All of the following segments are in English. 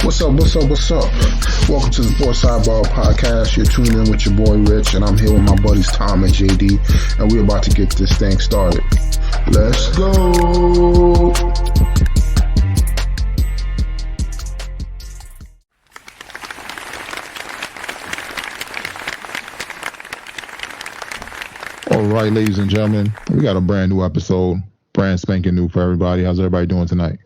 What's up? What's up? What's up? Welcome to the Sports Sidebar Podcast. You're tuned in with your boy Rich, and I'm here with my buddies Tom and JD, and we're about to get this thing started. Let's go. All right, ladies and gentlemen, we got a brand new episode, brand spanking new for everybody. How's everybody doing tonight?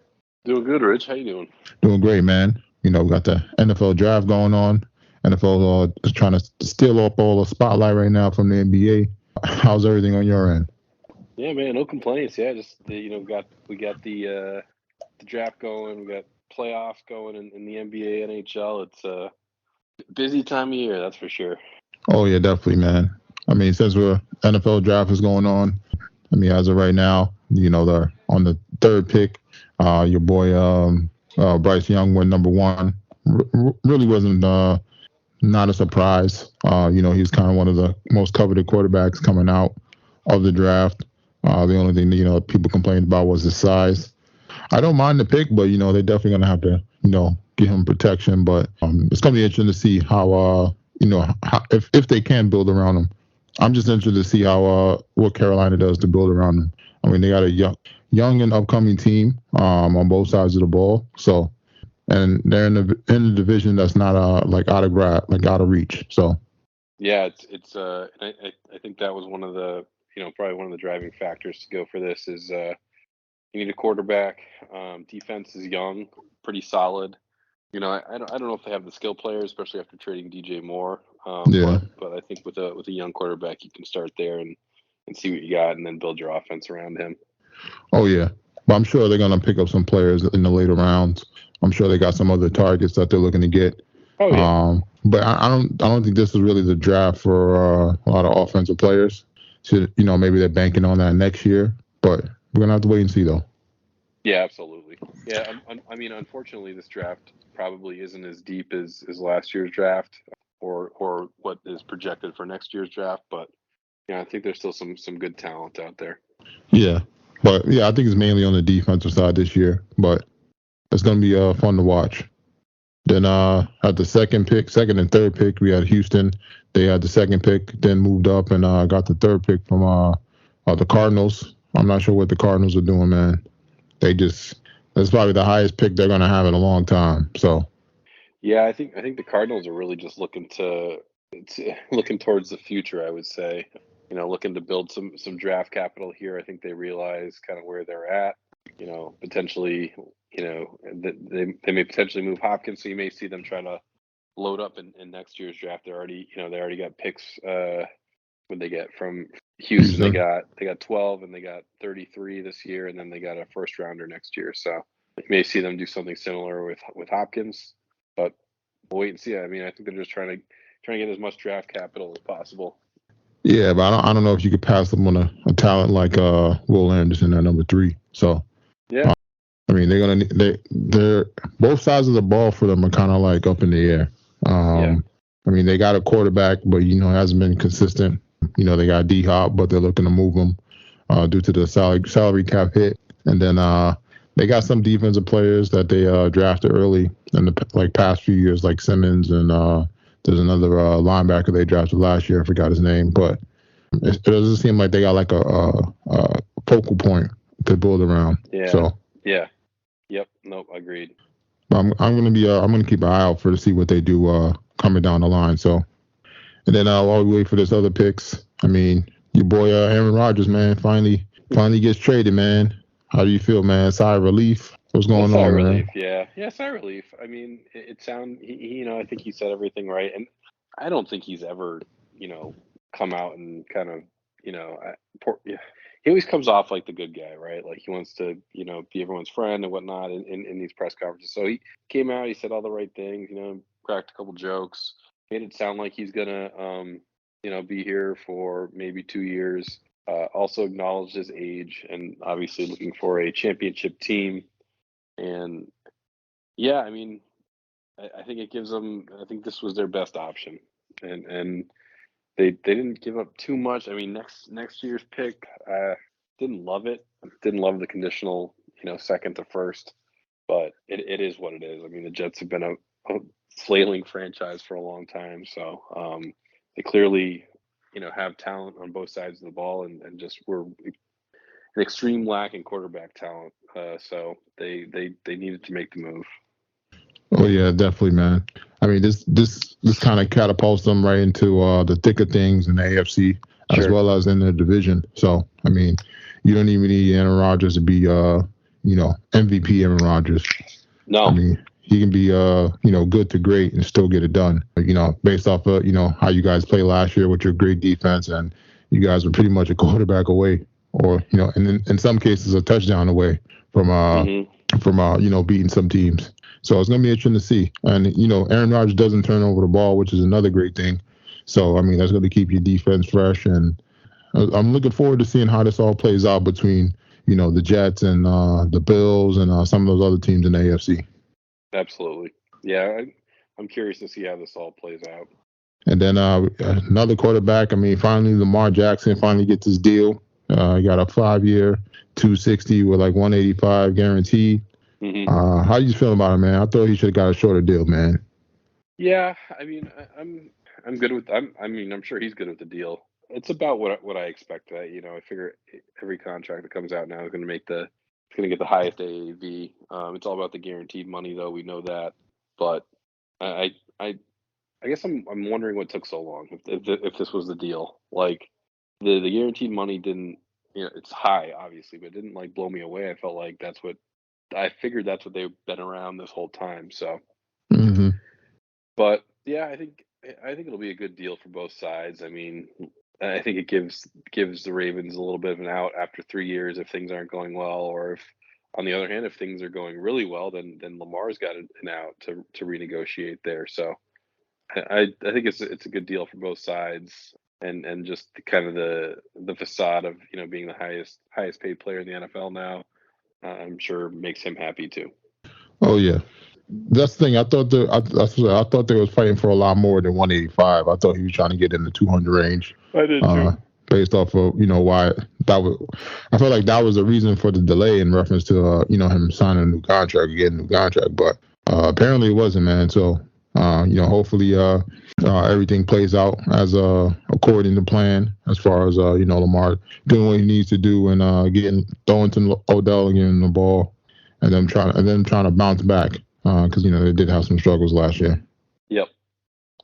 Doing good, Rich. How you doing? Doing great, man. You know, we got the NFL draft going on. NFL is trying to steal up all the spotlight right now from the NBA. How's everything on your end? Yeah, man, no complaints. Yeah, just we got the draft going. We got playoffs going in the NBA, NHL. It's a busy time of year, that's for sure. Oh yeah, definitely, man. I mean, since we're NFL draft is going on, I mean, as of right now, you know, they're on the third pick. Your boy Bryce Young went number one. Really wasn't not a surprise. You know, he's kind of one of the most coveted quarterbacks coming out of the draft. The only thing you know people complained about was his size. I don't mind the pick, but you know they're definitely gonna have to give him protection. But it's gonna be interesting to see how if they can build around him. I'm just interested to see how what Carolina does to build around him. I mean, they got a young and upcoming team on both sides of the ball. So, and they're in the division that's not like out of reach. So, yeah, I think that was one of the probably one of the driving factors to go for this is you need a quarterback. Defense is young, pretty solid. You know, I don't know if they have the skill players, especially after trading DJ Moore. Yeah. But I think with a young quarterback, you can start there and see what you got, and then build your offense around him. Oh yeah, but I'm sure they're gonna pick up some players in the later rounds. I'm sure they got some other targets that they're looking to get. Oh yeah. But I don't think this is really the draft for a lot of offensive players. So, you know, maybe they're banking on that next year, but we're gonna have to wait and see though. Yeah, absolutely. Yeah, I mean, unfortunately, this draft probably isn't as deep as last year's draft or what is projected for next year's draft. But yeah, I think there's still some good talent out there. Yeah, but yeah, I think it's mainly on the defensive side this year. But it's gonna be fun to watch. Then at the second and third pick, we had Houston. They had the second pick, then moved up and got the third pick from the Cardinals. I'm not sure what the Cardinals are doing, man. That's probably the highest pick they're gonna have in a long time. So yeah, I think the Cardinals are really just looking looking towards the future. I would say, looking to build some draft capital here. I think they realize kind of where they're at. Potentially, they may potentially move Hopkins, so you may see them try to load up in next year's draft. They already got picks. What they get from Houston? They got 12 and they got 33 this year, and then they got a first rounder next year. So you may see them do something similar with Hopkins, but we'll wait and see. I mean, I think they're just trying to get as much draft capital as possible. yeah, but I don't know if you could pass them on a talent like Will Anderson at number 3. So yeah, I mean they're both sides of the ball for them are kind of like up in the air. Yeah. I mean they got a quarterback, but hasn't been consistent. They got D-Hop, but they're looking to move him due to the salary cap hit. And then they got some defensive players that they drafted early in the past few years, like Simmons, and there's another linebacker they drafted last year. I forgot his name, but it doesn't seem like they got like a focal point to build around. Yeah. So yeah. Yep. Nope. Agreed. I'm gonna keep an eye out to see what they do coming down the line. So. And then while we wait for this other picks, I mean, your boy Aaron Rodgers, man, finally gets traded, man. How do you feel, man? Sigh of relief? What's going on, sigh of man? relief, yeah, sigh of relief. I mean, it sounds, I think he said everything right, and I don't think he's ever, come out and kind of, he always comes off like the good guy, right? Like he wants to, be everyone's friend and whatnot in these press conferences. So he came out, he said all the right things, cracked a couple jokes. Made it sound like he's gonna, be here for maybe 2 years. Also acknowledged his age and obviously looking for a championship team. And yeah, I mean, I think it gives them. I think this was their best option, and they didn't give up too much. I mean, next year's pick, didn't love it. Didn't love the conditional, second to first. but it is what it is. I mean, the Jets have been a flailing franchise for a long time, so they clearly, have talent on both sides of the ball, and just were an extreme lack in quarterback talent. So they needed to make the move. Oh yeah, definitely, man. I mean, this kind of catapults them right into the thick of things in the AFC as Sure. well as in the division. So, I mean, you don't even need Aaron Rodgers to be MVP Aaron Rodgers. No. I mean, he can be good to great and still get it done. Based off of how you guys played last year with your great defense, and you guys were pretty much a quarterback away, or and in some cases a touchdown away from beating some teams. So it's going to be interesting to see. And, Aaron Rodgers doesn't turn over the ball, which is another great thing. So, I mean, that's going to keep your defense fresh. And I'm looking forward to seeing how this all plays out between, the Jets and the Bills and some of those other teams in the AFC. Absolutely. Yeah, I'm curious to see how this all plays out. And then another quarterback, I mean, finally Lamar Jackson finally gets his deal. He got a 5-year, $260 with like $185 guaranteed. Mm-hmm. How you feel about it, man? I thought he should have got a shorter deal, man. Yeah, I mean, I'm good with. I'm sure he's good with the deal. It's about what I expect. I figure every contract that comes out now is going to get the highest AAV. It's all about the guaranteed money, though. We know that, but I guess I'm wondering what took so long. If this was the deal, like the guaranteed money didn't. It's high, obviously, but it didn't like blow me away. I felt like I figured that's what they've been around this whole time. So, Mm-hmm. but yeah, I think it'll be a good deal for both sides. I mean, I think it gives the Ravens a little bit of an out after 3 years if things aren't going well, or if, on the other hand, if things are going really well, then Lamar's got an out to renegotiate there. So, I think it's a good deal for both sides, and just kind of the facade of being the highest paid player in the NFL now. I'm sure makes him happy too. Oh yeah, that's the thing. I thought I thought they was fighting for a lot more than 185. I thought he was trying to get in the 200 range. I did too. Based off of why that was. I felt like that was the reason for the delay in reference to him signing a new contract, getting a new contract. But apparently it wasn't, man. So hopefully everything plays out as according to plan as far as Lamar doing what he needs to do and throwing to Odell and getting the ball, and then trying to bounce back because they did have some struggles last year. Yep.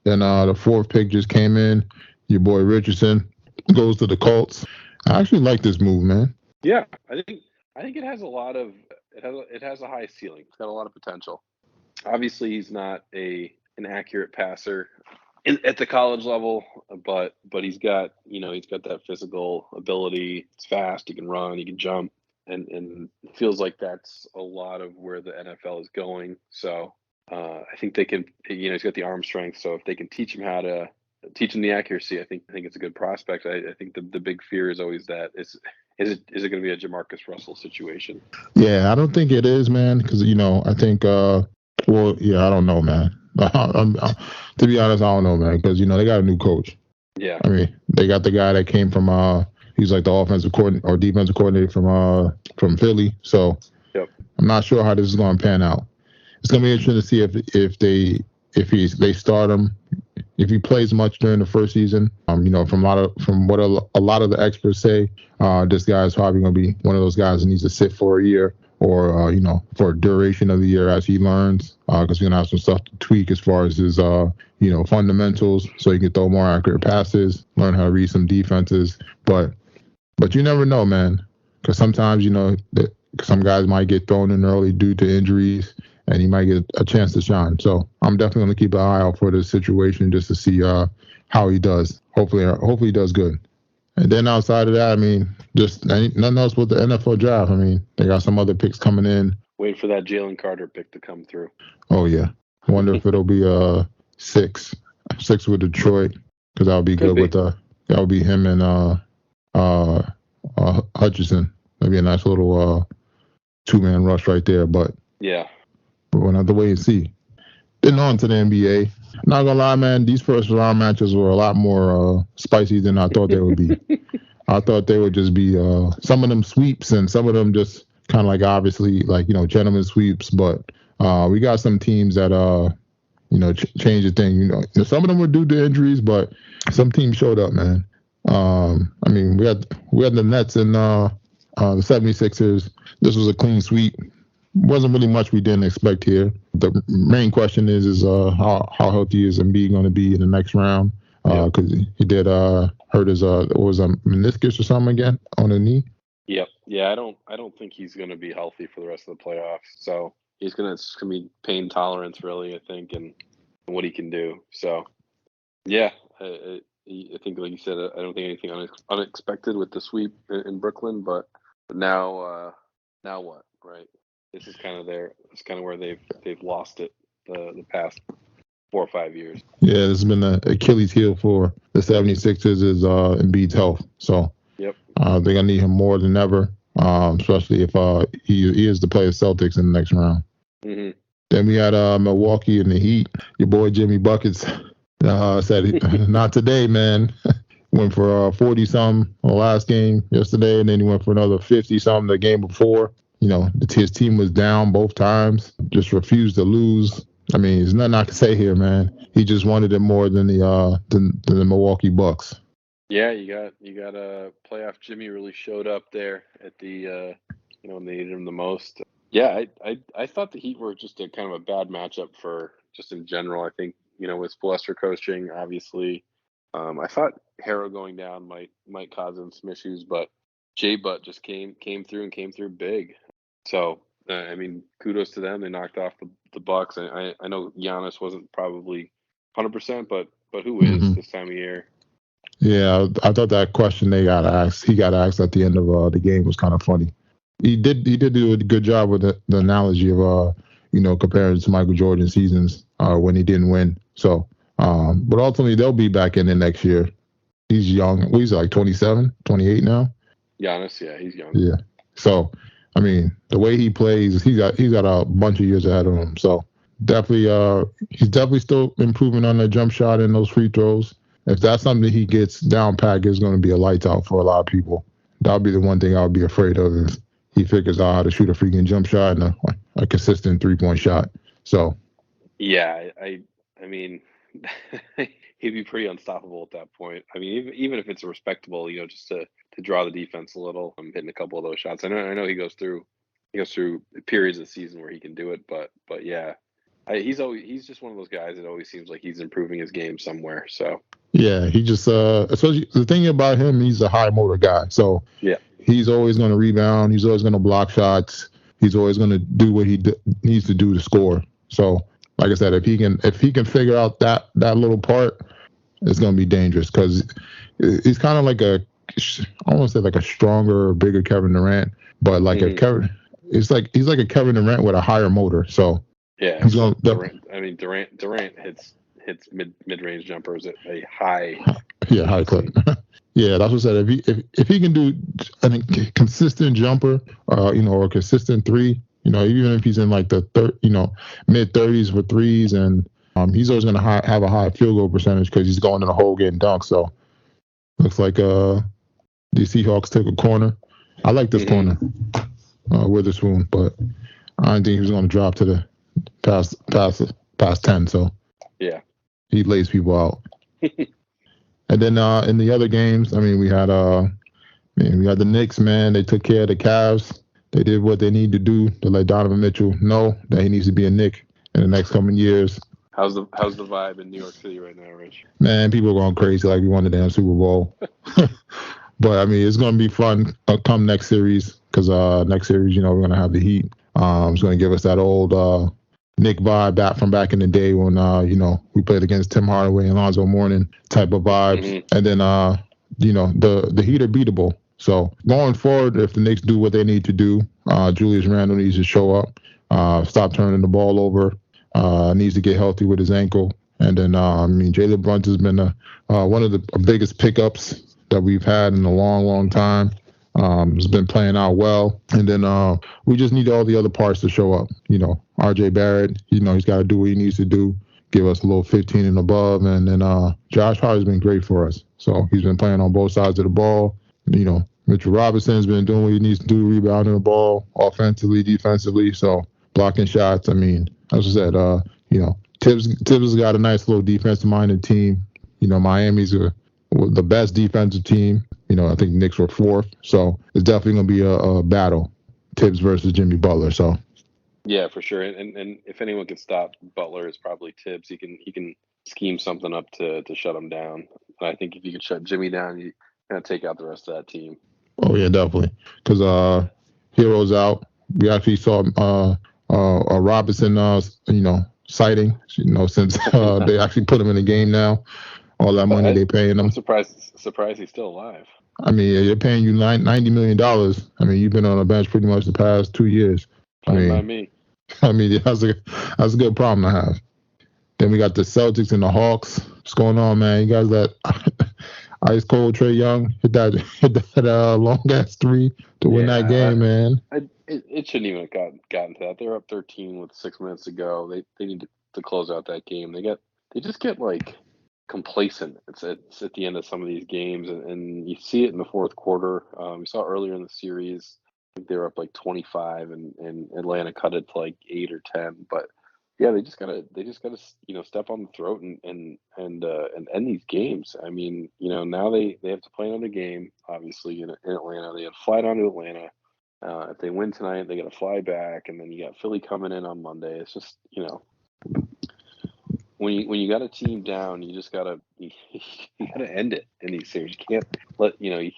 Then the fourth pick just came in. Your boy Richardson goes to the Colts. I actually like this move, man. Yeah, I think it has it has a high ceiling. It's got a lot of potential. Obviously, he's not an accurate passer at the college level, but he's got that physical ability. It's fast. He can run. He can jump, and it feels like that's a lot of where the NFL is going. So I think they can. He's got the arm strength. So if they can teach him the accuracy, I think it's a good prospect. I think the big fear is always that is it going to be a Jamarcus Russell situation? Yeah, I don't think it is, man. Because I think well, yeah, I don't know, man. To be honest, I don't know, man, because they got a new coach. Yeah. I mean, they got the guy that came from he's like the offensive coordinator or defensive coordinator from Philly. So yep. I'm not sure how this is going to pan out. It's going to be interesting to see if they start him, if he plays much during the first season. From what a lot of the experts say, this guy is probably going to be one of those guys that needs to sit for a year, or for a duration of the year as he learns, because we're gonna have some stuff to tweak as far as his fundamentals, so he can throw more accurate passes, learn how to read some defenses. But you never know, man, because sometimes some guys might get thrown in early due to injuries, and he might get a chance to shine. So I'm definitely gonna keep an eye out for this situation just to see how he does. Hopefully he does good. And then outside of that, I mean, just nothing else with the NFL draft. I mean, they got some other picks coming in. Wait for that Jalen Carter pick to come through. Oh, yeah. I wonder if it'll be 6 with Detroit, because that would be good with that would be him and Hutchinson. That'd be a nice little 2-man rush right there. But yeah, we're going to have to wait and see. Then on to the NBA. Not gonna lie, man, these first round matches were a lot more spicy than I thought they would be. I thought they would just be some of them sweeps and some of them just kind of like obviously like gentlemen sweeps, but we got some teams that change the thing. Some of them were due to injuries, but some teams showed up, man. I mean, we had the Nets and the 76ers. This was a clean sweep. Wasn't really much we didn't expect here. The main question is how healthy is Embiid going to be in the next round? Because he did hurt his what was a meniscus or something again on the knee. Yep. Yeah, I don't think he's going to be healthy for the rest of the playoffs. So it's gonna be pain tolerance, really, I think, and what he can do. So yeah, I think, like you said, I don't think anything unexpected with the sweep in Brooklyn, but now what, right? This is kind of where they've lost it the past 4 or 5 years. Yeah, this has been the Achilles heel for the 76ers is Embiid's health. So yep, they're gonna need him more than ever, especially if he is to play the Celtics in the next round. Mm-hmm. Then we had Milwaukee and the Heat. Your boy Jimmy Buckets said, "Not today, man." Went for 40-something the last game yesterday, and then he went for another 50-something the game before. His team was down both times, just refused to lose. I mean, there's nothing I can say here, man. He just wanted it more than the Milwaukee Bucks. Yeah, you got playoff Jimmy really showed up there at the when they needed him the most. Yeah, I thought the Heat were just a kind of a bad matchup for just in general. I think with Spoelstra coaching, obviously, I thought Harrow going down might cause them some issues, but Jay Butt just came through big. So I mean, kudos to them. They knocked off the Bucks. I know Giannis wasn't probably 100%, but who is this time of year? Yeah, I thought that question he got asked at the end of the game was kind of funny. He did do a good job with the analogy of comparing to Michael Jordan seasons when he didn't win. So, but ultimately they'll be back in it next year. He's young. He's like 27, 28 now. Giannis, yeah, he's young. Yeah. So, I mean, the way he plays, he's got a bunch of years ahead of him. So definitely, he's definitely still improving on the jump shot and those free throws. If that's something he gets down pat, it's going to be a lights out for a lot of people. That'll be the one thing I'll be afraid of if he figures out how to shoot a freaking jump shot and a consistent 3-point shot. So, yeah, I mean, he'd be pretty unstoppable at that point. I mean, even if it's respectable, just to draw the defense a little, hitting a couple of those shots. I know he goes through periods of the season where he can do it, but yeah, he's just one of those guys that always seems like he's improving his game somewhere. So yeah, he just especially the thing about him, he's a high motor guy. So yeah, he's always going to rebound. He's always going to block shots. He's always going to do what he needs to do to score. So, like I said, if he can figure out that little part, it's going to be dangerous because he's kind of like I won't say like a stronger, bigger Kevin Durant, but like he's like a Kevin Durant with a higher motor. So yeah, he's going. Durant hits mid-range jumpers at a high. Yeah, high clip. Yeah, that's what I said. If he can do a consistent jumper, or a consistent three, even if he's in like the mid 30s for threes, and he's always going to have a high field goal percentage because he's going to the hole getting dunked. So looks like the Seahawks took a corner. I like this corner, Witherspoon, but I didn't think he was going to drop to the past 10. So yeah, he lays people out. And then in the other games, I mean, we had the Knicks, man. They took care of the Cavs. They did what they need to do to let Donovan Mitchell know that he needs to be a Knick in the next coming years. How's the vibe in New York City right now, Rich? Man, people are going crazy like we won the damn Super Bowl. But I mean, it's going to be fun come next series because next series, we're going to have the Heat. It's going to give us that old Knick vibe back in the day when we played against Tim Hardaway and Lonzo Mourning type of vibes. Mm-hmm. And then the Heat are beatable. So going forward, if the Knicks do what they need to do, Julius Randle needs to show up, stop turning the ball over, needs to get healthy with his ankle. And then Jalen Brunson has been one of the biggest pickups that we've had in a long, long time. Has been playing out well. And then we just need all the other parts to show up. RJ Barrett, he's got to do what he needs to do, give us a little 15 and above. And then Josh Hart's been great for us. So he's been playing on both sides of the ball, Mitchell Robinson's been doing what he needs to do, rebounding the ball offensively, defensively. So blocking shots. I mean, as I said, Tibbs has got a nice little defensive-minded team. Miami's the best defensive team. I think Knicks were fourth. So it's definitely going to be a battle, Tibbs versus Jimmy Butler. So yeah, for sure. And if anyone can stop Butler, it's probably Tibbs. He can scheme something up to shut him down. And I think if you can shut Jimmy down, you kind of take out the rest of that team. Oh yeah, definitely. Because Hero's out. We actually saw a Robinson, sighting. Since they actually put him in the game now. All that money they paying him. I'm surprised he's still alive. I mean, they're paying you $90 million. I mean, you've been on the bench pretty much the past 2 years. Not me. I mean, that's a good problem to have. Then we got the Celtics and the Hawks. What's going on, man? You guys that ice cold Trae Young hit that long ass three to win that game, man. It shouldn't even have gotten to that. They're up 13 with 6 minutes to go. They need to close out that game. They just get like complacent. It's at the end of some of these games, and you see it in the fourth quarter. We saw earlier in the series, I think they were up like 25, and Atlanta cut it to like 8 or 10. But yeah, they just gotta step on the throat and end these games. I mean, now they have to play another game, obviously in Atlanta. They have to fly down to Atlanta. If they win tonight, they got to fly back, and then you got Philly coming in on Monday. It's just when you got a team down, you just gotta end it in these series. You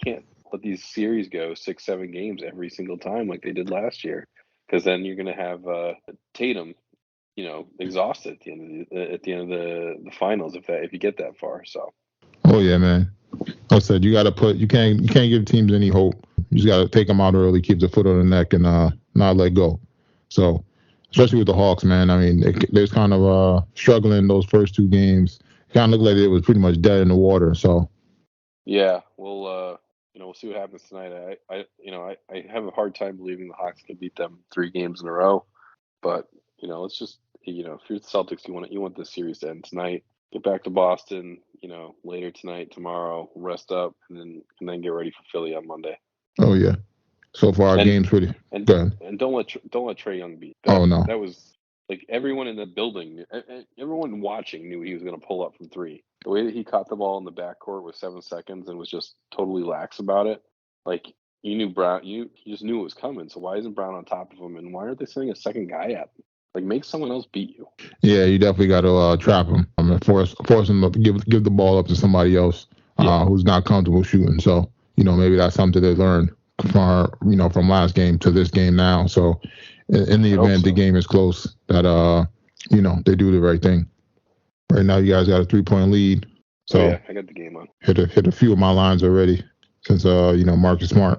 can't let these series go 6-7 games every single time like they did last year, because then you're gonna have Tatum, exhausted at the end of the finals if you get that far. So. Oh yeah, man. Like I said, you can't give teams any hope. You just got to take them out early, keep the foot on the neck, and not let go. So, especially with the Hawks, man. I mean, they was kind of struggling those first 2 games. Kind of looked like it was pretty much dead in the water. So, yeah, we'll see what happens tonight. I have a hard time believing the Hawks can beat them 3 games in a row, but it's just if you're the Celtics, you want this series to end tonight. Get back to Boston, later tonight, tomorrow, rest up, and then get ready for Philly on Monday. Oh yeah. So far, our game's pretty good. And don't let Trae Young beat. Oh no. That was like everyone in the building, everyone watching knew he was going to pull up from 3. The way that he caught the ball in the backcourt with 7 seconds and was just totally lax about it, like you knew Brown, you just knew it was coming. So why isn't Brown on top of him? And why aren't they sending a second guy at him? Like, make someone else beat you. Yeah, you definitely got to trap him. I mean, force him to give the ball up to somebody else who's not comfortable shooting. So, maybe that's something they learned from last game to this game now. So, in the event the game is close, that they do the right thing. Right now, you guys got a 3-point lead. So yeah, I got the game on. Hit a few of my lines already. Since Marcus Smart,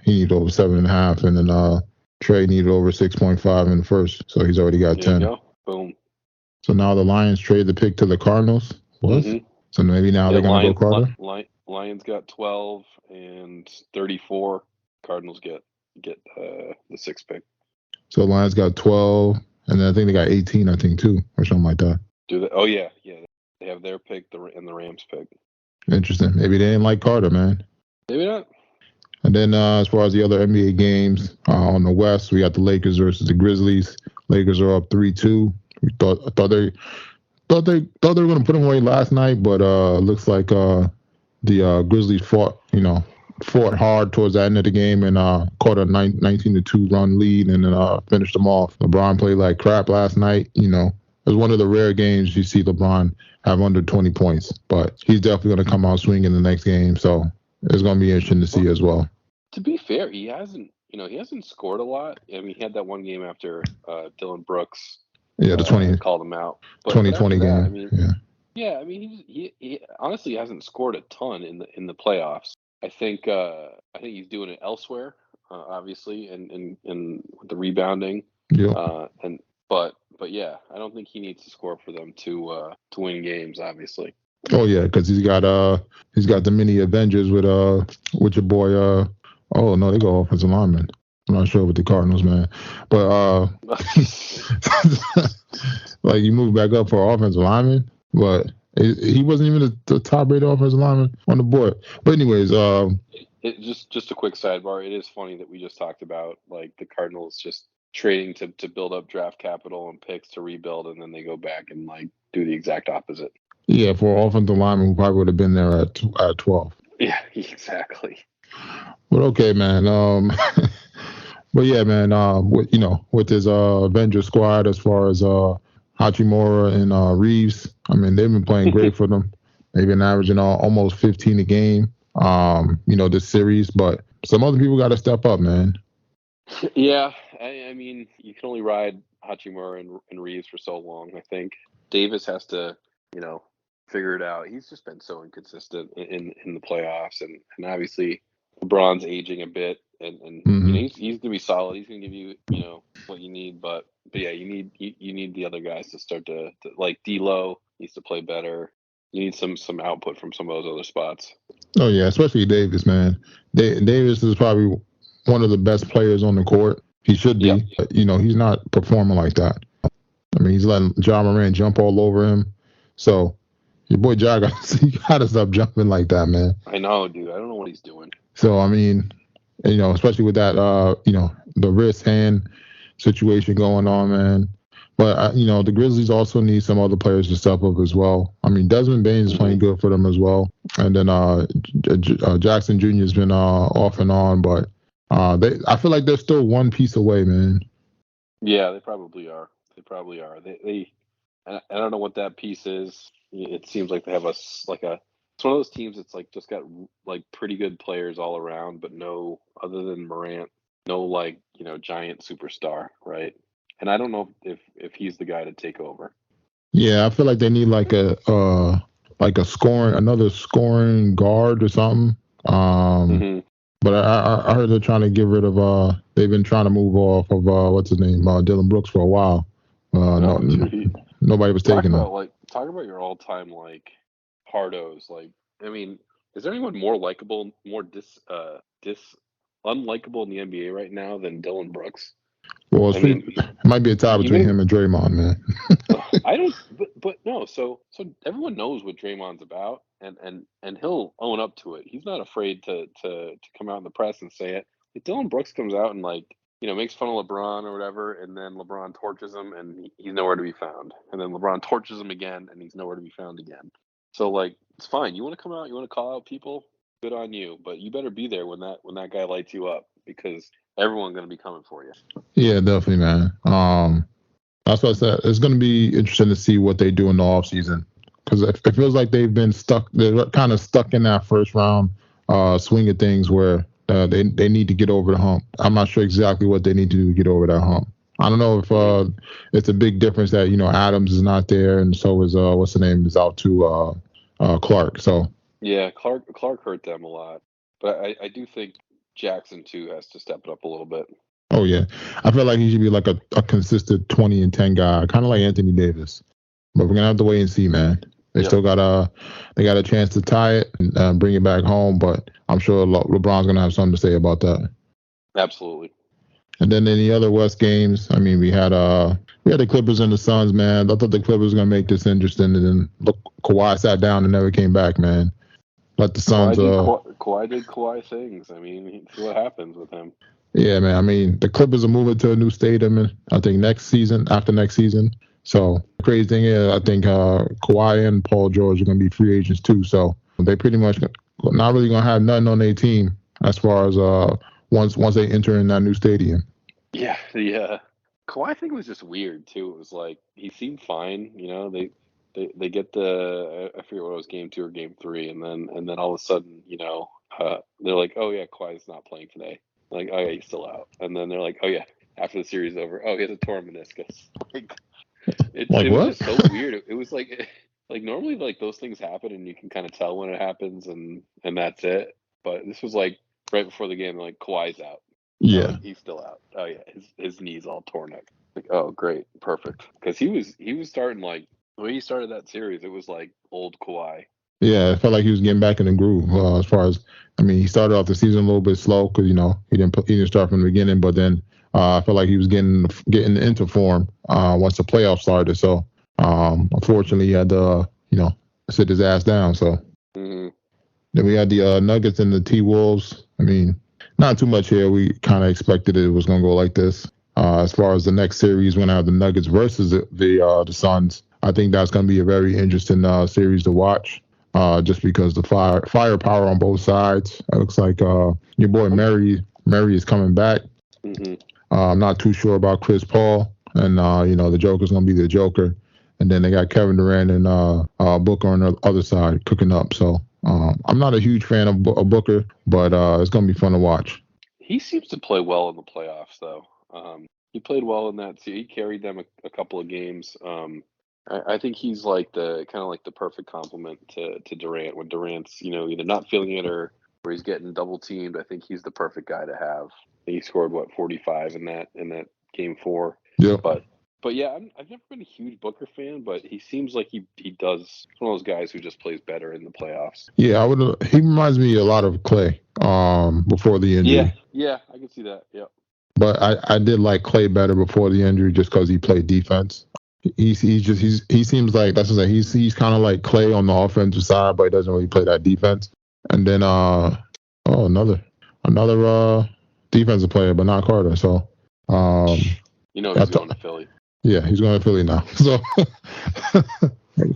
he needed over 7.5, and then Trae needed over 6.5 in the first, so he's already got 10. Go. Boom. So now the Lions trade the pick to the Cardinals. What? Mm-hmm. So maybe now they're going to go Carter? Lions got 12 and 34. Cardinals get the 6th pick. So Lions got 12, and then I think they got 18, I think, too, or something like that. Do they? Oh, yeah. They have their pick and the Rams pick. Interesting. Maybe they didn't like Carter, man. Maybe not. And then as far as the other NBA games on the West, we got the Lakers versus the Grizzlies. Lakers are up 3-2. We thought they were going to put them away last night, but looks like the Grizzlies fought hard towards the end of the game and caught a 19-2 run lead and then finished them off. LeBron played like crap last night. It was one of the rare games you see LeBron have under 20 points, but he's definitely going to come out swinging the next game. So it's going to be interesting to see as well. To be fair, he hasn't scored a lot. I mean, he had that one game after Dylan Brooks. Yeah, the 20 called him out. But 2020 game. I mean, I mean, he honestly hasn't scored a ton in the playoffs. I think he's doing it elsewhere, obviously, and with the rebounding. Yeah. But yeah, I don't think he needs to score for them to win games, obviously. Oh yeah, because he's got the mini Avengers with your boy. Oh no, they go offensive lineman. I'm not sure with the Cardinals, man, but like you move back up for offensive lineman, but he wasn't even the top rated offensive lineman on the board. But anyways, It just a quick sidebar. It is funny that we just talked about like the Cardinals just trading to build up draft capital and picks to rebuild, and then they go back and like do the exact opposite. Yeah, for an offensive lineman who probably would have been there at 12. Yeah, exactly. But okay, man. But yeah, man. With his Avenger squad, as far as Hachimura and Reeves, I mean, they've been playing great for them. They've been averaging almost 15 a game. This series, but some other people got to step up, man. Yeah, I mean, you can only ride Hachimura and Reeves for so long. I think Davis has to, figure it out. He's just been so inconsistent in the playoffs, and obviously LeBron's aging a bit, and he's gonna be solid. He's gonna give you what you need, but yeah, you need the other guys to start to like D'Lo needs to play better. You need some output from some of those other spots. Oh yeah, especially Davis, man. Davis is probably one of the best players on the court. He should be. Yep. But, he's not performing like that. I mean, he's letting Ja Morant jump all over him. So your boy Ja got to stop jumping like that, man. I know, dude. I don't know what he's doing. So I mean, especially with that, the wrist hand situation going on, man. But the Grizzlies also need some other players to step up as well. I mean, Desmond Baines is playing good for them as well, and then Jackson Jr. has been off and on, but I feel like they're still one piece away, man. Yeah, they probably are. I don't know what that piece is. It seems like they have it's one of those teams that's like just got like pretty good players all around, but no, other than Morant, no giant superstar, right? And I don't know if he's the guy to take over. Yeah, I feel like they need another scoring guard or something. But I heard they're trying to get rid of they've been trying to move off of what's his name, Dillon Brooks for a while. Nobody was taking him. Talk about your all-time hardos. I mean, is there anyone more likable, more unlikable in the NBA right now than Dillon Brooks? Well, it might be a tie between him and Draymond, man. I don't, but no. So everyone knows what Draymond's about, and he'll own up to it. He's not afraid to come out in the press and say it. If Dillon Brooks comes out and makes fun of LeBron or whatever, and then LeBron torches him and he's nowhere to be found, and then LeBron torches him again and he's nowhere to be found again. So it's fine. You want to come out, you want to call out people, good on you, but you better be there when that guy lights you up, because everyone's going to be coming for you. Yeah, definitely, man. That's what I said. It's going to be interesting to see what they do in the offseason, because it feels like they've been stuck. They're kind of stuck in that first round swing of things where they need to get over the hump. I'm not sure exactly what they need to do to get over that hump. I don't know if it's a big difference that Adams is not there, and so is what's the name is out too, Clark. So yeah, Clark hurt them a lot, but I do think Jackson too has to step it up a little bit. Oh yeah, I feel like he should be like a consistent 20 and 10 guy, kind of like Anthony Davis. But we're gonna have to wait and see, man. They still got a chance to tie it and bring it back home, but I'm sure LeBron's gonna have something to say about that. Absolutely. And then in the other West games, I mean, we had the Clippers and the Suns, man. I thought the Clippers were gonna make this interesting, and then look, Kawhi sat down and never came back, man. Let the Suns. Kawhi did Kawhi things. I mean, see what happens with him. Yeah, man. I mean, the Clippers are moving to a new stadium, I think after next season. So the crazy thing is, I think Kawhi and Paul George are going to be free agents too. So they pretty much not really going to have nothing on their team as far as once they enter in that new stadium. Yeah, the Kawhi thing was just weird too. It was like he seemed fine, They get I forget what it was, game 2 or game 3, and then all of a sudden, they're like, oh yeah, Kawhi's not playing today. Like, oh yeah, he's still out. And then they're like, oh yeah, after the series is over, oh, he has a torn meniscus. It was just so weird. It was like normally those things happen and you can kind of tell when it happens and that's it. But this was like right before the game, like Kawhi's out. Yeah, he's still out. Oh yeah, his knee's all torn up. Like, oh great, perfect. Because he was starting the way he started that series, it was like old Kawhi. Yeah, I felt like he was getting back in the groove. As far as, I mean, he started off the season a little bit slow because he didn't start from the beginning. But then I felt like he was getting into form once the playoffs started. So unfortunately, he had to sit his ass down. So. Mm-hmm. Then we had the Nuggets and the T-Wolves. I mean, not too much here. We kind of expected it was going to go like this. As far as the next series, we're going to have the Nuggets versus the Suns. I think that's going to be a very interesting series to watch. Just because the firepower on both sides. It looks like your boy Murray is coming back. Mm-hmm. I'm not too sure about Chris Paul, and the Joker's gonna be the Joker, and then they got Kevin Durant and Booker on the other side cooking up. So I'm not a huge fan of Booker, but it's gonna be fun to watch. He seems to play well in the playoffs, though. He played well in that. He carried them a couple of games. I think he's like the kind of like the perfect complement to Durant when Durant's either not feeling it or he's getting double teamed. I think he's the perfect guy to have. He scored 45 in that game 4. Yeah. But yeah, I've never been a huge Booker fan, but he seems like he does. He's one of those guys who just plays better in the playoffs. Yeah, I would. He reminds me a lot of Clay. Before the injury. Yeah, I can see that. Yeah. But I did like Clay better before the injury just because he played defense. He seems like that's what I'm saying. He's kind of like Clay on the offensive side, but he doesn't really play that defense. And then another defensive player, but not Carter. So he's going to Philly. Yeah, he's going to Philly now. So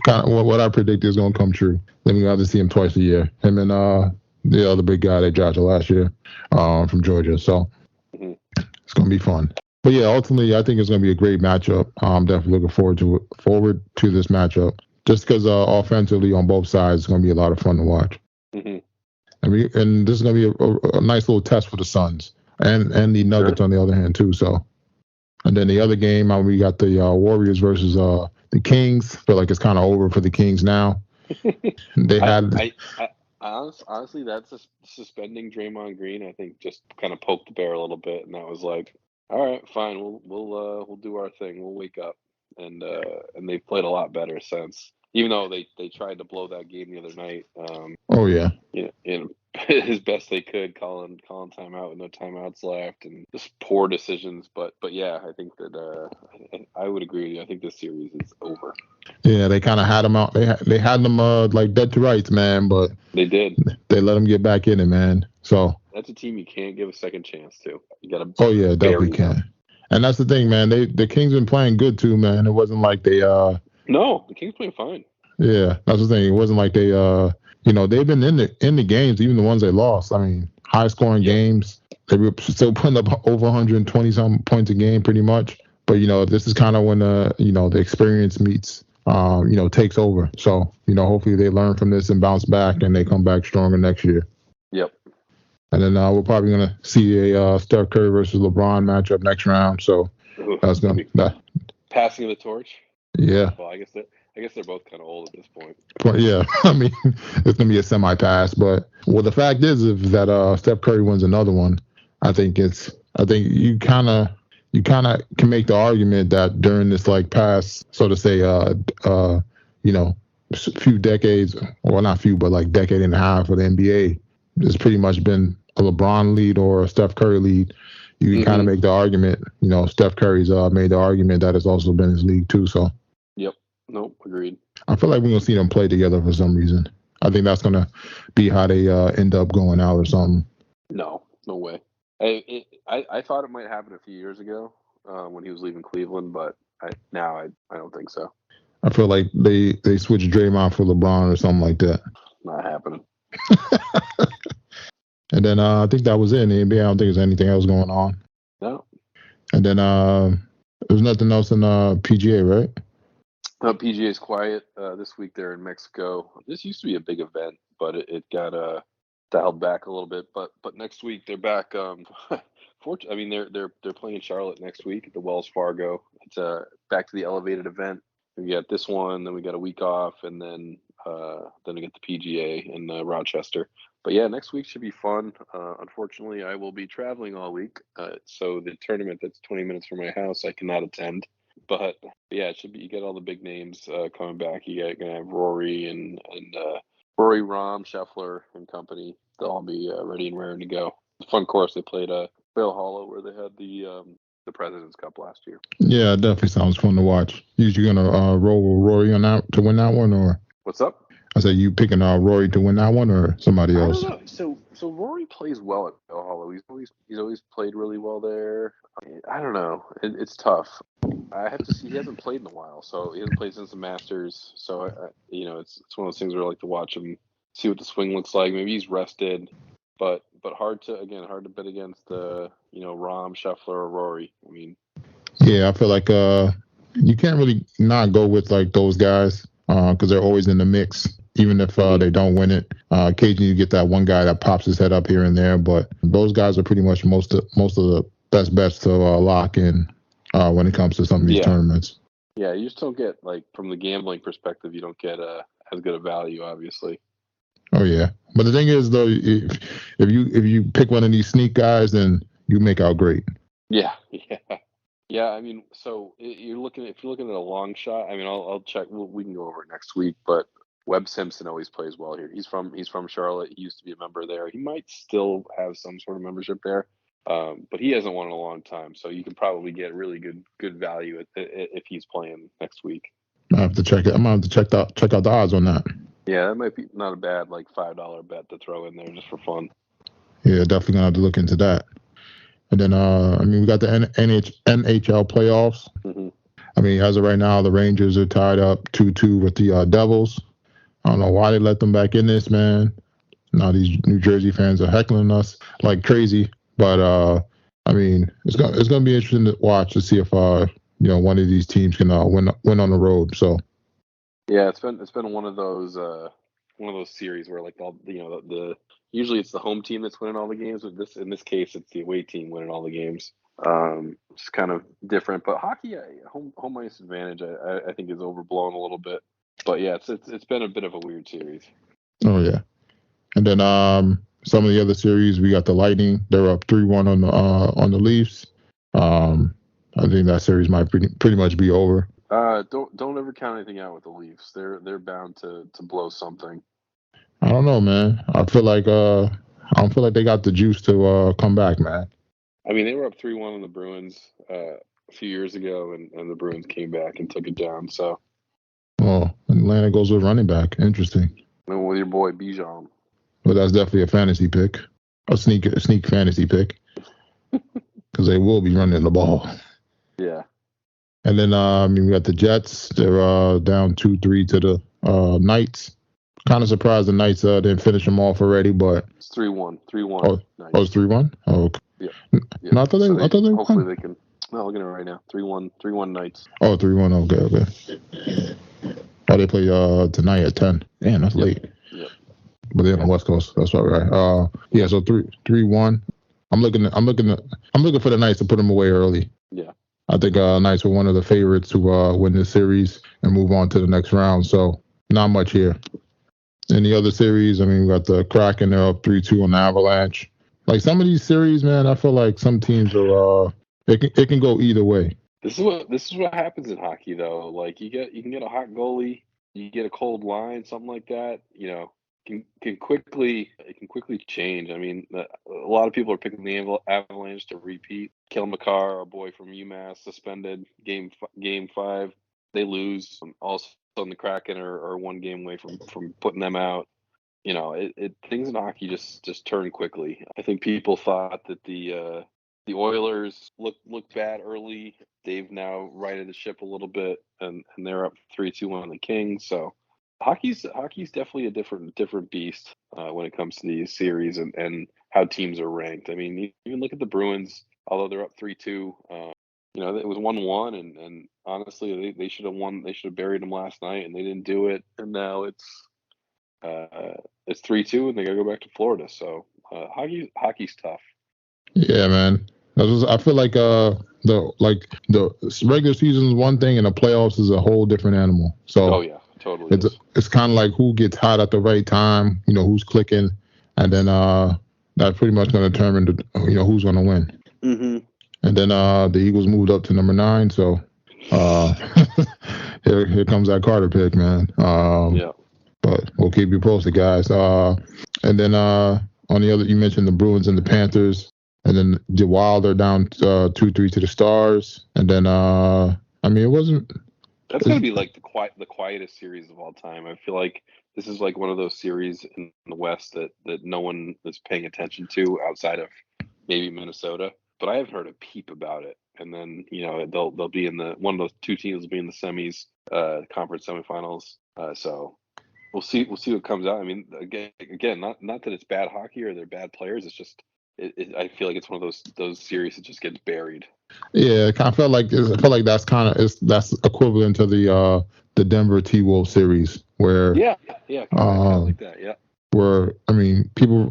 kind of what I predicted is going to come true. Then we got to see him twice a year. Him and the other big guy they drafted last year from Georgia. So it's going to be fun. But yeah, ultimately, I think it's going to be a great matchup. I'm definitely looking forward to this matchup. Just because offensively on both sides, it's going to be a lot of fun to watch. Mm-hmm. And this is going to be a nice little test for the Suns and the Nuggets on the other hand too. So, and then the other game, we got the Warriors versus the Kings. Feel like it's kind of over for the Kings now. They had. Honestly, that's suspending Draymond Green. I think just kind of poked the bear a little bit, and that was like, all right, fine, we'll do our thing. We'll wake up, and they've played a lot better since. Even though they tried to blow that game the other night. Oh yeah. As best they could, calling timeout with no timeouts left, and just poor decisions. But yeah, I think that I would agree with you. I think this series is over. Yeah, they kind of had them out. They had them like dead to rights, man. But they did. They let them get back in it, man. So that's a team you can't give a second chance to. You got to. Oh yeah, definitely can. And that's the thing, man. The Kings been playing good too, man. It wasn't like they. No, the Kings playing fine. Yeah, that's the thing. It wasn't like they. They've been in the games, even the ones they lost. I mean, high scoring games. They were still putting up over 120 some points a game, pretty much. But this is kind of when the experience meets. Takes over. So, hopefully they learn from this and bounce back and they come back stronger next year. Yep. And then we're probably going to see a Steph Curry versus LeBron matchup next round. So that's going to passing of the torch. Yeah. Well, I guess they're both kind of old at this point. But yeah, I mean, it's going to be a semi-pass. But the fact is, if that Steph Curry wins another one, I think you kind of can make the argument that during this past, so to say, few decades, or not few, but like decade and a half of the NBA, it's pretty much been a LeBron lead or a Steph Curry lead. You can kind of make the argument, Steph Curry's made the argument that it's also been his league too. So. Yep. Nope. Agreed. I feel like we're gonna see them play together for some reason. I think that's gonna be how they end up going out or something. No way. I thought it might happen a few years ago when he was leaving Cleveland, but I don't think so. I feel like they switched Draymond for LeBron or something like that. Not happening. And then I think that was it in the NBA. I don't think there's anything else going on. No. And then there's nothing else in PGA, right? PGA is quiet this week. They're in Mexico. This used to be a big event, but it got dialed back a little bit. But next week they're back. They're playing Charlotte next week at the Wells Fargo. It's back to the elevated event. We got this one, then we got a week off, and then we get the PGA in Rochester. But yeah, next week should be fun. Unfortunately, I will be traveling all week, so the tournament that's 20 minutes from my house I cannot attend. But yeah, it should be. You get all the big names coming back. You're gonna have Rory and Rory, Rahm, Scheffler, and company. They'll all be ready and raring to go. Fun course. They played Vail Hollow where they had the President's Cup last year. Yeah, it definitely sounds fun to watch. You gonna roll with Rory on that to win that one, or what's up? I said, you picking Rory to win that one or somebody I else? don't know. So Rory plays well at Hollow. He's always played really well there. I don't know. It's tough. I have to see. He hasn't played in a while, so he hasn't played since the Masters. So it's one of those things where I like to watch him, see what the swing looks like. Maybe he's rested, but hard to bet against Rahm, Scheffler, or Rory. I mean, Yeah, I feel like you can't really not go with like those guys because they're always in the mix, even if they don't win it. Occasionally, you get that one guy that pops his head up here and there, but those guys are pretty much most of the best bets to lock in when it comes to some of these tournaments. Yeah, you just don't get like from the gambling perspective, you don't get as good a value, obviously. Oh yeah, but the thing is though, if you pick one of these sneak guys, then you make out great. Yeah. Yeah, I mean, so if you're looking at a long shot. I mean, I'll check. We can go over it next week. But Webb Simpson always plays well here. He's from Charlotte. He used to be a member there. He might still have some sort of membership there, but he hasn't won in a long time. So you can probably get really good value if he's playing next week. I have to check it. I'm gonna have to check out the odds on that. Yeah, that might be not a bad like $5 bet to throw in there just for fun. Yeah, definitely gonna have to look into that. And then, I mean, we got the NHL playoffs. Mm-hmm. I mean, as of right now, the Rangers are tied up 2-2 with the Devils. I don't know why they let them back in this, man. Now these New Jersey fans are heckling us like crazy. But I mean, it's gonna be interesting to watch to see if one of these teams can win on the road. So yeah, it's been one of those series where like all the usually it's the home team that's winning all the games. But in this case, it's the away team winning all the games. It's kind of different, but hockey, home ice advantage, I think is overblown a little bit. But yeah, it's been a bit of a weird series. Oh yeah, and then some of the other series, we got the Lightning. They're up 3-1 on the Leafs. I think that series might pretty much be over. Don't ever count anything out with the Leafs. They're bound to blow something. I don't know, man. I don't feel like they got the juice to come back, man. I mean, they were up 3-1 on the Bruins a few years ago, and the Bruins came back and took it down. So, oh, Atlanta goes with running back. Interesting. And with your boy Bijan. Well, that's definitely a fantasy pick, a sneak fantasy pick, because they will be running the ball. Yeah. And then we got the Jets. They're down 2-3 to the Knights. Kind of surprised the Knights didn't finish them off already, but it's 3-1. 3-1. Oh, it's 3-1. Oh, okay. Yeah. No, I thought they hopefully won. they can. No, looking at it right now. 3-1 Knights. Oh, 3-1. Okay. Oh, they play tonight at 10. Damn, that's late. Yep. But they're on the West Coast. That's right. Yeah. So 3-1. I'm looking for the Knights to put them away early. Yeah. I think Knights were one of the favorites to win this series and move on to the next round. So not much here. In the other series, I mean, we got the Kraken. They're up 3-2 on the Avalanche. Like some of these series, man, I feel like some teams are it can go either way. This is what happens in hockey, though. Like you can get a hot goalie, you get a cold line, something like that. Can quickly change. I mean, a lot of people are picking the Avalanche to repeat. Kel McCarr, our boy from UMass, suspended game 5. They lose. Also, the Kraken are one game away from putting them out. Things in hockey just turn quickly. I think people thought that the Oilers looked bad early. They've now righted the ship a little bit, and they're up 3-2 on the Kings. So hockey's definitely a different beast when it comes to these series and how teams are ranked. I mean, even look at the Bruins. Although they're up 3-2, it was 1-1, and honestly, they should have won. They should have buried them last night, and they didn't do it. And now it's 3-2, and they got to go back to Florida. So hockey's tough. Yeah, man. I feel like the regular season is one thing, and the playoffs is a whole different animal. So oh yeah, totally. It's kind of like who gets hot at the right time. Who's clicking, and then that's pretty much going to determine who's going to win. Mm-hmm. And then the Eagles moved up to number 9. So here comes that Carter pick, man. Yeah. But we'll keep you posted, guys. And then on the other, you mentioned the Bruins and the Panthers. And then the Wild are down 2-3 to the Stars. And then, it wasn't That's got to be like the quietest series of all time. I feel like this is like one of those series in the West that no one is paying attention to outside of maybe Minnesota. But I haven't heard a peep about it. And then they'll be in one of those two teams will be in the semis, conference semifinals. So we'll see what comes out. I mean, again, not that it's bad hockey or they're bad players. It's just I feel like it's one of those series that just gets buried. Yeah, I felt like that's equivalent to the Denver T-Wolves series where yeah, kinda like that, yeah. Where I mean people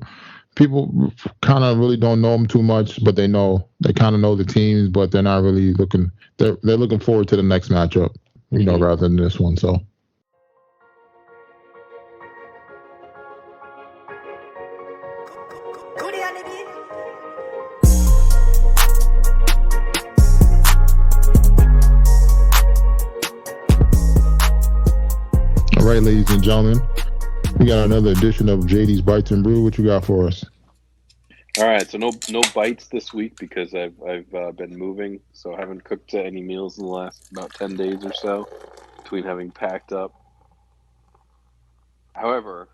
kind of really don't know them too much, but they kind of know the teams, but they're not really looking. They're looking forward to the next matchup, rather than this one. So. All right, ladies and gentlemen, we got another edition of JD's Bites and Brew. What you got for us? All right, so no bites this week because I've been moving, so I haven't cooked any meals in the last about 10 days or so between having packed up. However,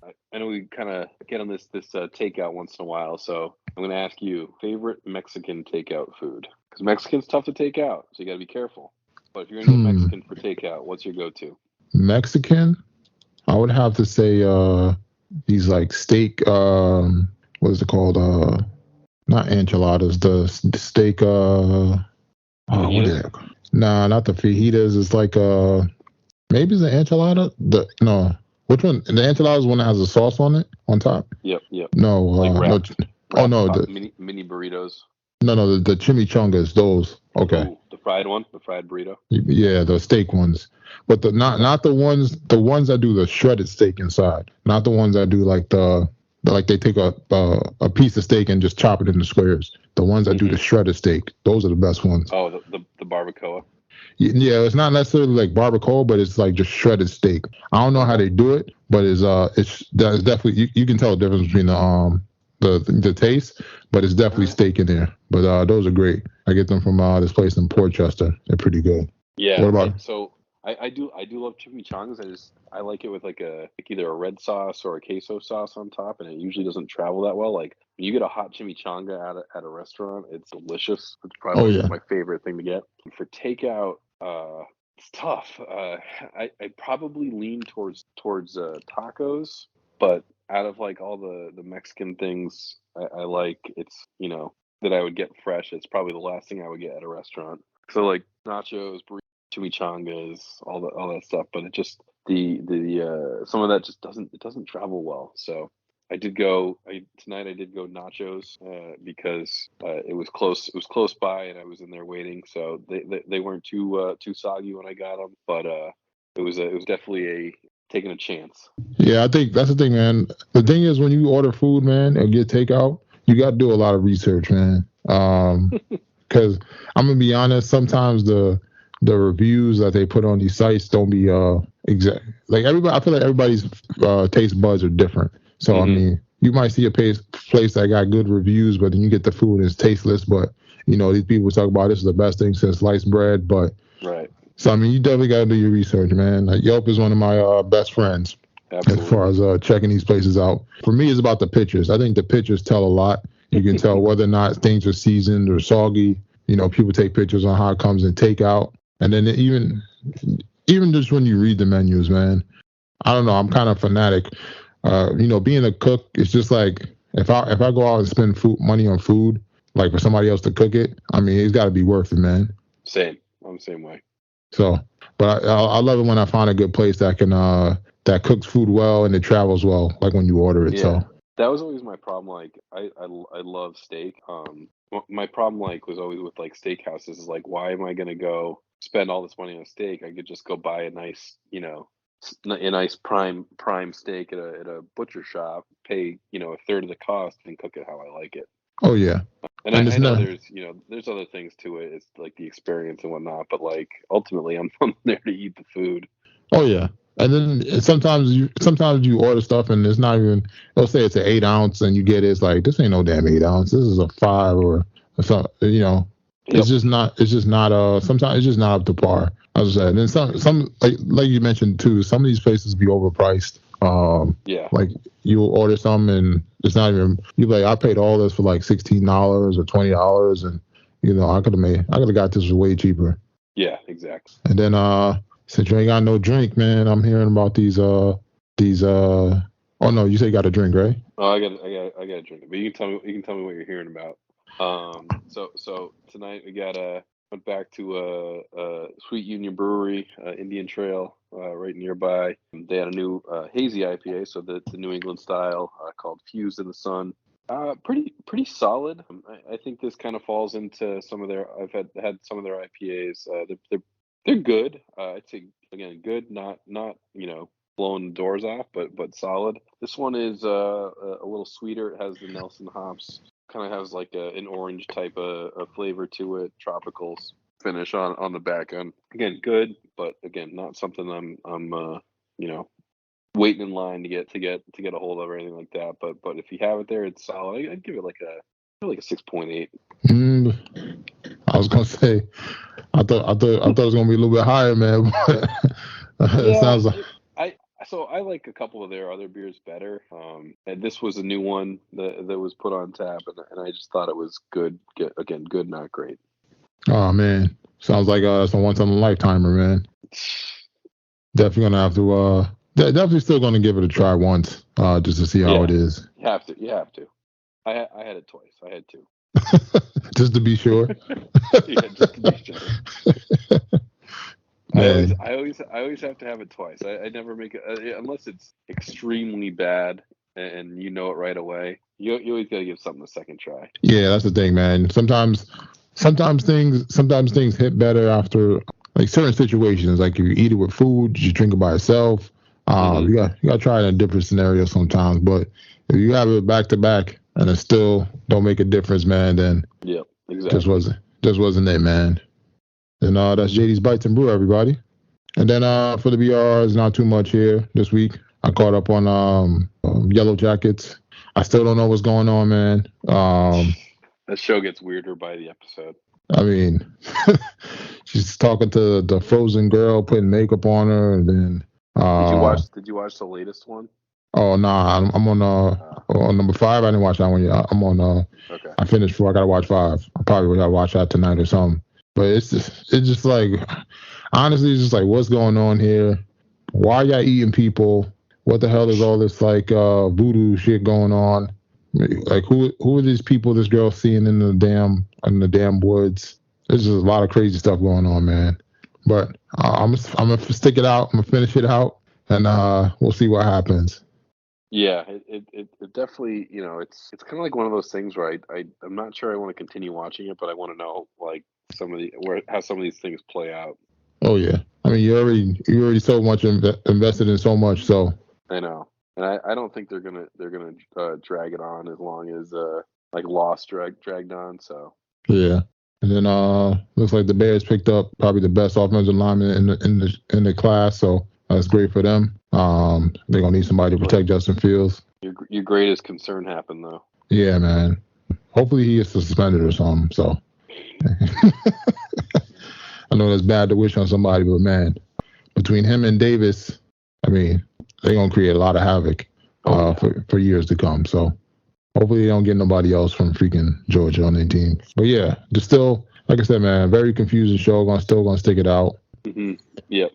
I know we kind of get on this takeout once in a while, so I'm going to ask you favorite Mexican takeout food because Mexican's tough to take out, so you got to be careful. But if you're going to go Mexican for takeout, what's your go-to? Mexican, I would have to say these like steak. What is it called? Not enchiladas. The steak. What is it? Nah, not the fajitas. It's like maybe it's an enchilada. No, which one? The enchilada is one that has a sauce on it on top. Yep. No, like no, mini burritos. No, the chimichangas. Those. Okay. Ooh, the fried one, the fried burrito. Yeah, the steak ones, but not the ones that do the shredded steak inside. Not the ones that do like they take a piece of steak and just chop it into squares. The ones that do the shredded steak, those are the best ones. Oh, the barbacoa. Yeah, it's not necessarily like barbacoa, but it's like just shredded steak. I don't know how they do it, but it's definitely you can tell the difference between the taste, but it's definitely steak in there. But those are great. I get them from this place in Port Chester. They're pretty good. Yeah. What about? So I do love chimichangas. I like it with like either a red sauce or a queso sauce on top, and it usually doesn't travel that well. Like when you get a hot chimichanga at a restaurant, it's delicious. It's probably my favorite thing to get. For takeout, it's tough. I probably lean towards tacos, but out of like all the Mexican things I like, it's that I would get fresh. It's probably the last thing I would get at a restaurant. So like nachos, burritos, chimichangas, all that stuff. But it just the some of that just doesn't travel well. So tonight I did go nachos because it was close. It was close by, and I was in there waiting. So they weren't too soggy when I got them, but it was definitely taking a chance. Yeah, I think that's the thing, man. The thing is, when you order food, man, and get takeout, you got to do a lot of research, man. Because I'm gonna be honest, sometimes the reviews that they put on these sites don't be exact. Like everybody, I feel like everybody's taste buds are different. So I mean, you might see a place that got good reviews, but then you get the food and it's tasteless. But these people talk about this is the best thing since sliced bread. But right. So I mean, you definitely got to do your research, man. Like, Yelp is one of my best friends. Absolutely. As far as checking these places out. For me, it's about the pictures. I think the pictures tell a lot. You can tell whether or not things are seasoned or soggy. People take pictures on how it comes in takeout. And then even just when you read the menus, man, I don't know. I'm kind of fanatic. Being a cook, it's just like if I go out and spend money on food, like for somebody else to cook it, I mean, it's got to be worth it, man. Same. I'm the same way. So, but I love it when I find a good place that can that cooks food well and it travels well, like when you order it. Yeah. So that was always my problem. Like I love steak. My problem was always with like steakhouses is like, why am I gonna go spend all this money on a steak? I could just go buy a nice a nice prime steak at a butcher shop, pay a third of the cost, and cook it how I like it. Oh yeah. And I know there's other things to it. It's like the experience and whatnot, but like ultimately I'm there to eat the food. Oh yeah. And then sometimes you order stuff and it's not even, they'll say it's an 8 ounce and you get it's like, this ain't no damn 8 ounce. This is a 5 or something, Yep. It's just not. Sometimes it's just not up to par. As I said, and then some like you mentioned too. Some of these places be overpriced. Yeah. Like you order some and it's not even. You like I paid all this for like $16 or $20, and I could have got this for way cheaper. Yeah. Exactly. And then since you ain't got no drink, man, I'm hearing about these. Oh no, you say you got a drink, right? Oh, I got a drink. But you can tell me what you're hearing about. So tonight we went back to Sweet Union Brewery, Indian Trail, right nearby. They had a new hazy IPA, so the New England style, called Fused in the Sun. Pretty solid. I think this kind of falls into some of their. I've had some of their IPAs. They're good. I'd say again good, not blowing the doors off, but solid. This one is a little sweeter. It has the Nelson hops. Kind of has like an orange type of flavor to it. Tropical finish on the back end. Again, good, but again, not something I'm waiting in line to get a hold of or anything like that. But if you have it there, it's solid. I'd give it like a 6.8. I was gonna say, I thought it was gonna be a little bit higher, man. But it sounds like. I like a couple of their other beers better. And this was a new one that was put on tap, and I just thought it was good. Again, good, not great. Oh man, sounds like it's a once in a lifetimer, man. Definitely gonna have to. Definitely still gonna give it a try once, just to see how it is. You have to. I had it twice. I had two. Just to be sure. Yeah, just to be sure. I always have to have it twice. I never make it unless it's extremely bad and you know it right away. You always gotta give something a second try. Yeah, that's the thing, man. Sometimes things hit better after like certain situations. Like if you eat it with food, you drink it by itself. You gotta try it in a different scenario sometimes. But if you have it back to back and it still don't make a difference, man, then yeah, exactly. Just wasn't it, man. And that's JD's Bites and Brew, everybody. And then for the BRs, not too much here this week. I caught up on Yellow Jackets. I still don't know what's going on, man. That show gets weirder by the episode. I mean, she's talking to the frozen girl, putting makeup on her, and then. Did you watch the latest one? Oh nah, I'm on number 5. I didn't watch that one yet. I'm on. Okay. I finished 4. I gotta watch 5. I probably gotta watch that tonight or something. But it's just like, honestly, it's just like, what's going on here? Why y'all eating people? What the hell is all this like voodoo shit going on? Like who are these people this girl seeing in the damn woods? There's just a lot of crazy stuff going on, man. But I'm gonna stick it out. I'm gonna finish it out, and we'll see what happens. Yeah, it definitely, it's kind of like one of those things where I'm not sure I want to continue watching it, but I want to know like how some of these things play out. Oh yeah, I mean you already so much invested in so much, so I know, and I don't think they're gonna drag it on as long as like Lost dragged on. So yeah, and then looks like the Bears picked up probably the best offensive lineman in the class, so that's great for them. They're gonna need somebody to protect Justin Fields. Your greatest concern happened though. Yeah, man. Hopefully he gets suspended or something. So I know that's bad to wish on somebody, but man, between him and Davis, I mean, they're gonna create a lot of havoc for years to come. So hopefully they don't get nobody else from freaking Georgia on their team. But yeah, just still, like I said, man, very confusing show. Still gonna stick it out. Mm-hmm. Yep.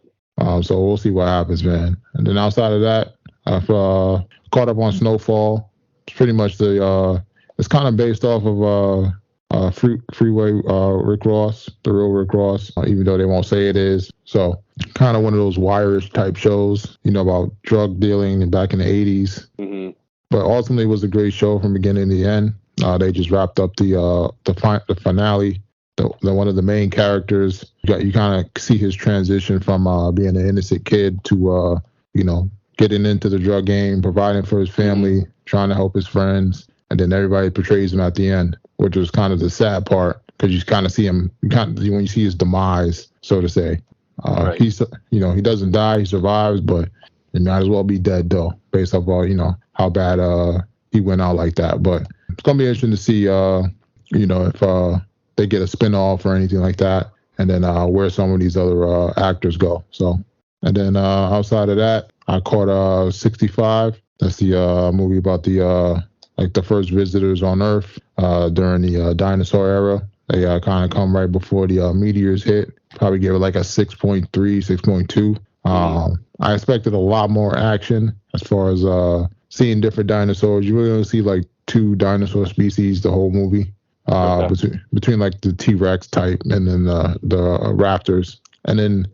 So we'll see what happens, man. And then outside of that, I've caught up on Snowfall. It's pretty much it's kind of based off of Freeway Rick Ross, the real Rick Ross, even though they won't say it is. So kind of one of those wire-ish type shows, about drug dealing back in the 80s. Mm-hmm. But ultimately it was a great show from beginning to end. They just wrapped up the finale. The one of the main characters, you kind of see his transition from being an innocent kid to getting into the drug game, providing for his family, trying to help his friends, and then everybody portrays him at the end, which was kind of the sad part because you kind of see him. When you see his demise, so to say. Right. He doesn't die, he survives, but he might as well be dead though, based off all how bad he went out like that. But it's gonna be interesting to see if they get a spinoff or anything like that, and then where some of these other actors go. So, and then outside of that, I caught 65. That's the movie about the like the first visitors on Earth during the dinosaur era. They kind of come right before the meteors hit. Probably gave it like a 6.3, 6.2. I expected a lot more action as far as seeing different dinosaurs. You really only see like 2 dinosaur species the whole movie. Between like the T-Rex type and then the raptors. And then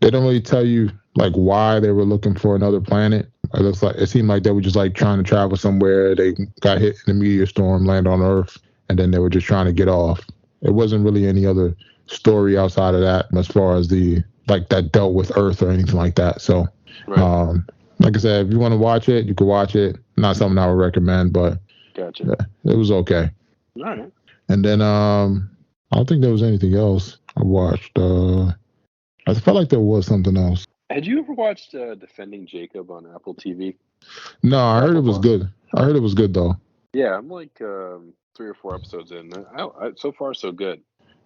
they don't really tell you like why they were looking for another planet. It seemed like they were just like trying to travel somewhere. They got hit in a meteor storm, land on Earth, and then they were just trying to get off. It wasn't really any other story outside of that as far as the like that dealt with Earth or anything like that. So, like I said, if you want to watch it, you can watch it. Not something I would recommend, but gotcha. It was okay. All right. And then I don't think there was anything else I watched. I felt like there was something else. Had you ever watched Defending Jacob on Apple TV? No, I heard it was good. I heard it was good though. Yeah, I'm like 3 or 4 episodes in. So far, so good.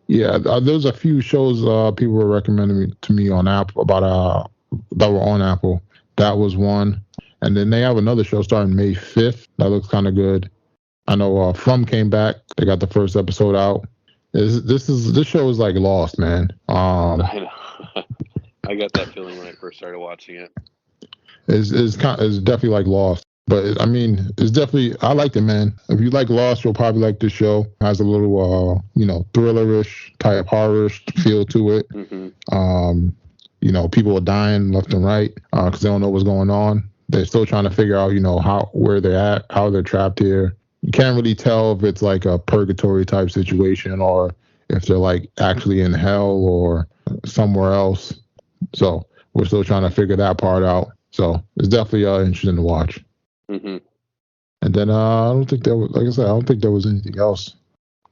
Yeah, there's a few shows people were recommending to me on Apple about that were on Apple. That was one, and then they have another show starting May 5th. That looks kind of good. I know From came back. They got the first episode out. This show is like Lost, man. I know. I got that feeling when I first started watching it. It's definitely like Lost, but I mean, it's definitely I liked it, man. If you like Lost, you'll probably like this show. It has a little thrillerish type horror feel to it. Mm-hmm. People are dying left and right because they don't know what's going on. They're still trying to figure out where they're at, how they're trapped here. You can't really tell if it's like a purgatory type situation or if they're like actually in hell or somewhere else. So we're still trying to figure that part out. So it's definitely interesting to watch. Mm-hmm. And then I don't think there was, like I said, I don't think there was anything else.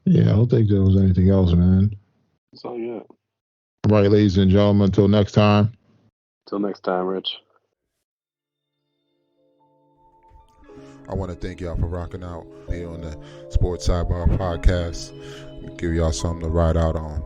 Yeah, I don't think there was anything else, man. That's all you got. All right, ladies and gentlemen, until next time. Till next time, Rich. I want to thank y'all for rocking out here on the Sports Sidebar Podcast. Give y'all something to ride out on.